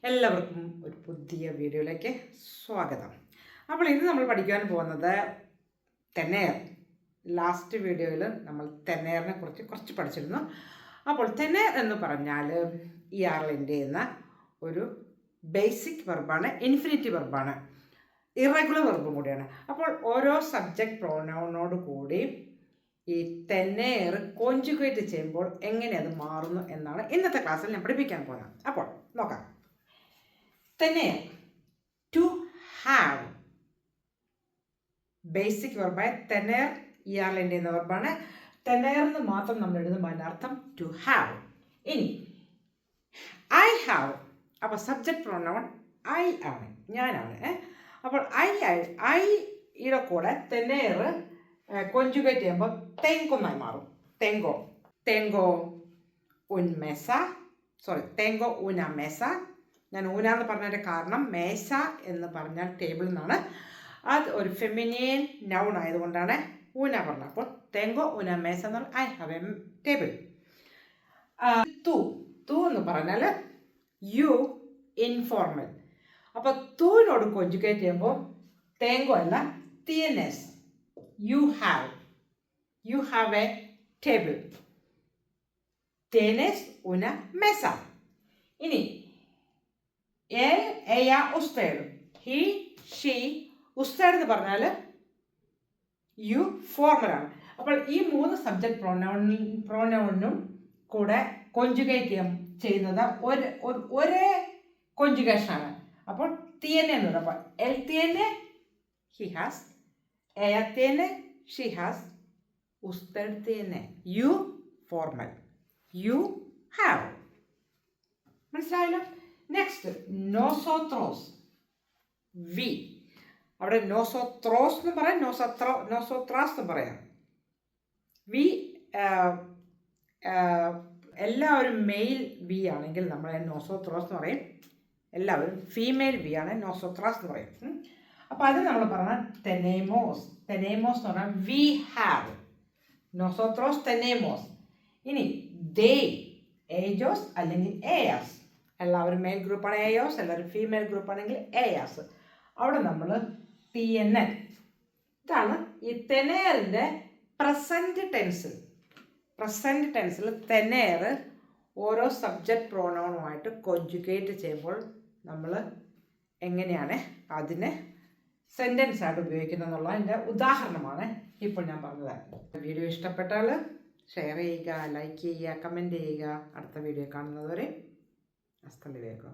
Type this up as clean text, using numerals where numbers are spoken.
എല്ലാവർക്കും ഒരു പുതിയ വീഡിയോയിലേക്ക് സ്വാഗതം. അപ്പോൾ ഇന്ന് നമ്മൾ പഠിക്കാൻ പോകുന്നത് തെന്നേർ. ലാസ്റ്റ് വീഡിയോയിൽ നമ്മൾ തെന്നേറിനെ കുറിച്ച് കുറച്ച് പഠിച്ചിരുന്നു. അപ്പോൾ തെന്നേർ എന്ന് പറഞ്ഞാൽ ഇആർലിൻ്റെ എന്ന ഒരു ബേസിക് വെർബാണ്, ഇൻഫിനിറ്റീവ് വെർബാണ്, ഇറഗുലർ വെർബും കൂടിയാണ്. അപ്പോൾ ഓരോ സബ്ജക്റ്റ് പ്രോനൗണോട് കൂടി ഈ തെന്നേർ കോഞ്ചുഗേറ്റ് ചെയ്യുമ്പോൾ എങ്ങനെ അത് മാറുന്നു എന്നാണ് ഇന്നത്തെ ക്ലാസ്സിൽ ഞാൻ പഠിപ്പിക്കാൻ പോകുന്നത്. അപ്പോൾ നോക്കാം. തെന്നേർ, ടു ഹാവ്, ബേസിക് വെർബായ തെന്നേർ ഇയാളിൻ്റെ എന്ന വെർബാണ്. തെന്നേറിന് മാത്രം നമ്മൾ എഴുതുമ്പോൾ അതിൻ്റെ അർത്ഥം ടു ഹാവ്. ഇനി ഐ ഹാവ്, അപ്പോൾ സബ്ജക്റ്റ് പ്രോനൗൺ ഐ ആണ്, ഞാനാണ്. അപ്പോൾ ഐയുടെ കൂടെ തെന്നേർ കോഞ്ചുഗേറ്റ് ചെയ്യുമ്പോൾ തെങ്കോ എന്നായി മാറും. തെങ്കോ ഉൻ മെസ, തെങ്കോ ഉന മെസ. ഞാൻ ഊന എന്ന് പറഞ്ഞതിൻ്റെ കാരണം മേശ എന്ന് പറഞ്ഞാൽ ടേബിൾ എന്നാണ്. അത് ഒരു ഫെമിനിയൻ നൗൺ ആയതുകൊണ്ടാണ് ഊന പറഞ്ഞത്. അപ്പോൾ തെങ്കോ ഉന മേശ എന്ന് പറഞ്ഞാൽ ഐ ഹാവ് എ ടേബിൾ. തു എന്ന് പറഞ്ഞാൽ യു, ഇൻഫോർമൽ. അപ്പോൾ തൂവിനോട് കോഞ്ചുഗേറ്റ് ചെയ്യുമ്പോൾ തെങ്കോ അല്ല തിയനെസ്. You have a table. Tienes una mesa. ഇനി él, ella, usted. He, she, usted എന്ന് പറഞ്ഞാൽ യു ഫോർമലാണ്. അപ്പോൾ ഈ മൂന്ന് സബ്ജക്റ്റ് പ്രോനൗണിനും കൂടെ കോഞ്ചുഗേറ്റ് ചെയ്യുന്നത് ഒരേ കോഞ്ചുഗേഷനാണ്. അപ്പോൾ തിയനെ എന്ന് പറയുന്നത്, അപ്പോൾ L തിയനെ he has, ella tiene, she has, usted tiene, you formal, you have. മനസ്സിലായല്ലോ? നെക്സ്റ്റ് നോസോത്രോസ്, വി. അവിടെ നോസോത്രോസ് എന്ന് പറയാം, നോസോത്രാസ് എന്ന് പറയാം. വി എല്ലാവരും മെയിൽ വി ആണെങ്കിൽ നമ്മൾ നോസോത്രോസ് എന്ന് പറയും. എല്ലാവരും ഫീമെയിൽ വി ആണ് നോസോത്രാസ് എന്ന് പറയും. അപ്പോൾ അത് നമ്മൾ പറഞ്ഞാൽ തെനേമോസ് എന്ന് പറഞ്ഞാൽ വി ഹാവ്, നോസോത്രോസ് തെനേമോസ്. ഇനി ദേ, ഏജോസ് അല്ലെങ്കിൽ എയാസ്. എല്ലാവരും മെയിൽ ഗ്രൂപ്പാണ് എയോസ്, എല്ലാവരും ഫീമെയിൽ ഗ്രൂപ്പാണെങ്കിൽ എയാസ്. അവിടെ നമ്മൾ തിയനൻ. ഇതാണ് ഈ തെനേറിൻ്റെ പ്രസൻറ്റ് ടെൻസിൽ തെനേർ ഓരോ സബ്ജക്റ്റ് പ്രോനൗണുമായിട്ട് കോഞ്ചുഗേറ്റ് ചെയ്യുമ്പോൾ നമ്മൾ എങ്ങനെയാണ് അതിനെ സെൻറ്റൻസ് ആയിട്ട് ഉപയോഗിക്കുന്നത് എന്നുള്ളതിൻ്റെ ഉദാഹരണമാണ് ഇപ്പോൾ ഞാൻ പറഞ്ഞത്. വീഡിയോ ഇഷ്ടപ്പെട്ടാൽ ഷെയർ ചെയ്യുക, ലൈക്ക് ചെയ്യുക, കമൻറ്റ് ചെയ്യുക. അടുത്ത വീഡിയോ കാണുന്നതുവരെ ഹasta luego.